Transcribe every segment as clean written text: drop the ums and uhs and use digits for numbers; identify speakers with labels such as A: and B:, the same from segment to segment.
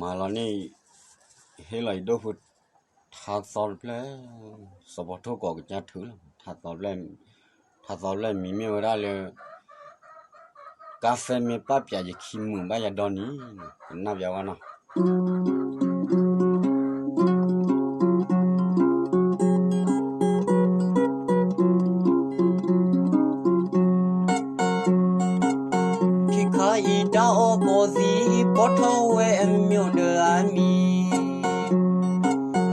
A: มาแล้วนี่เฮ้ยเลยดูฟุตถ้าสอบแล้วสอบทุกข์ก็จะถือถ้าสอบแล้วมีไม่ได้เลยกาแฟไม่ปั๊บอยากจะขี้มือบ้าอยากโดนนี้น่าเบียวนะดาวโบสีปทเวมิวเดอามี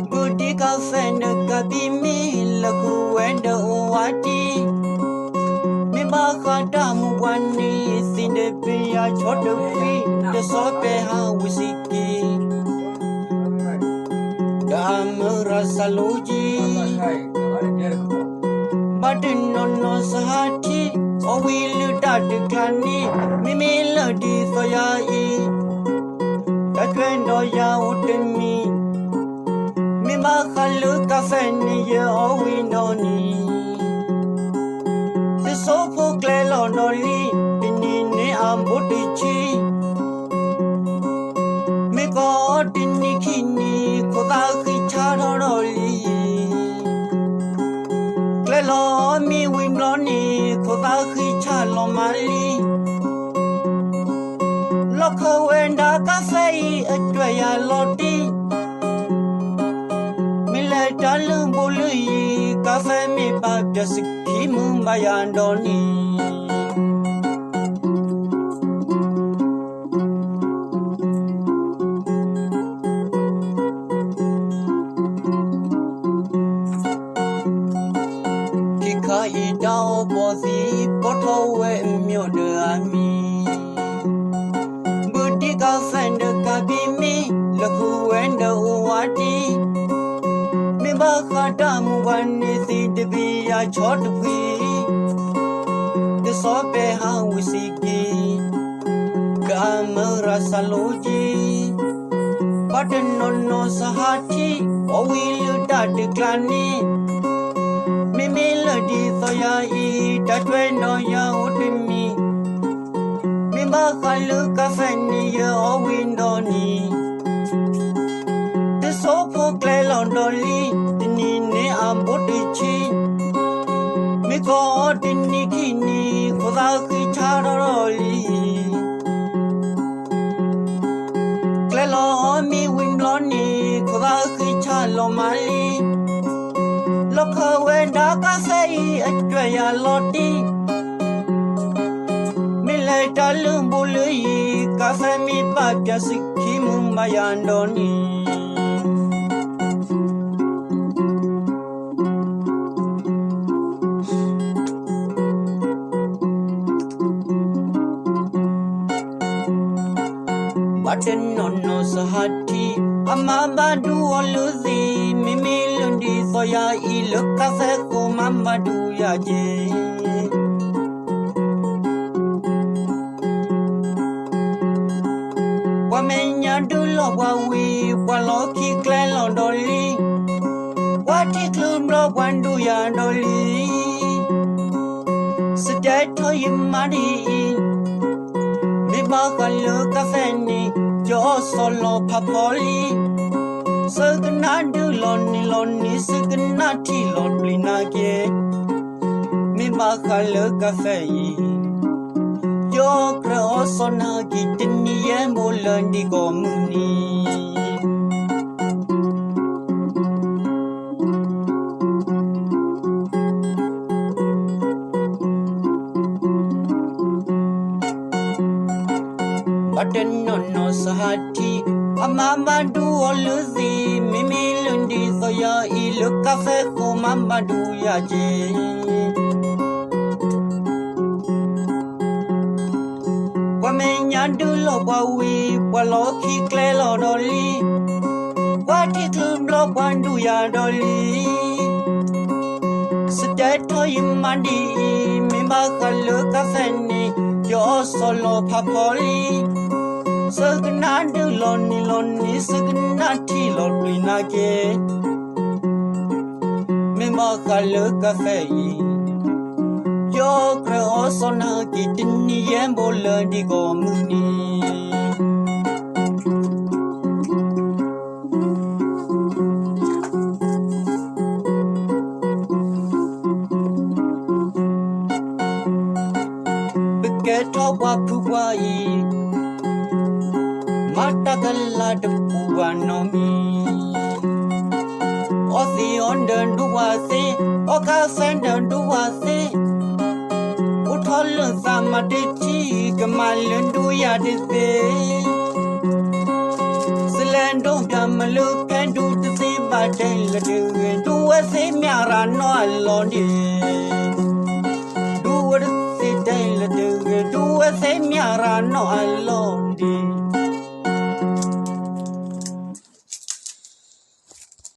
A: บุดีกาเฟนกะบิมีละกูเวนเดอวาดีมิบาคาดามุวันนีสินเดปิยาชอดฟีเดโซเปฮาวิสิกีดามราซาลูจีบัดนนสหัตถีโอวิลดัดคลานีมิมิลดีสยาอีดัดเวนดอยาอุตมีมิมาคาลุกาเฟนีเยโอวินโดนีสิโซโฟเกลลอนโดลีปินีเนอัมบุติชีมิโกตินิคินีโคตาคิชาโดโดลีลอมีวินลอนีโคตาคิชาลอมาลีลอคเวนดากาเฟอจวยาลอตีมิเลดาลบุลีกาเฟมีปาเดสกิมุมบายันโดนีดาวโบสีปทเวมิวเดอามีบุดีกาเฟนเดกาบิมีละกูเวนเดอวาดีมิบาคาดามุวันนีสิเดบิยาชอดฟีเดโซเปฮาวิสิกีกามราซาลูจีปัดนนสหัตถีโอวิลดัดคลานีมิมิลดีสยาอีดัดเวนดอยาอุตมีมิบาคาลุกาเฟนีเยโอวินโดนีเดโซโฟเกลลอนโดลีตินีเนอัมบุติชีมิโกตินิคินีโคตาคิชาโดโรลีเกลลอมีวินลอนีโคตาคิชาลอมาลีลอคเวนดากาเฟอจวยาลอตีมิเลดาลุมบุลีกาเฟมีปาเดสกิมุมบายันโดนีบัดนนสหัตถีอามาบาดูอลุซีมิมิลุนดีสยาอีลุกาเฟโคมามาดูยาเจวาเมญาดูลวาวีวาลอคิเกลลอนดอลีวาทิคลุมลวันดูยาดอลีสเดทอยิมาดีมิบาคาลุกาเฟนีโยโซโลพาพอลีสึกนาดูลอนนีสึกนาที่ลอนปลินาเกมิมาคาลุกาเฟยีโยกระโอโซนากิตินีเยมูลันดิโกมุนีบัดนนสหัตถีอามามาดูอลุซีมิมิลุนดีสยาอีลุกาเฟโคมามาดูยาเจวาเมญาดูลวาวีวาลอคิเกลลอดอลีวาทิคลุมลวันดูยาดอลีสเดทอยิมาดีมิบาคาลุกาเฟนีโยโซโลพาพอลีสึกนาดูลอนนีสึกนาที่ลอนปลินาเกมิมาคาลุกาเฟยีโยกระโอโซนากิตินีเยมโบลันดิโกมุนี wa puwai Matagala de puanomi Osi on the duwase Oka send the duwase Utolun samadichi Gamalun duya dise Silendo Yamalu can do the same by Taylor do a same yara no alone do what say Taylor do a same yara no alone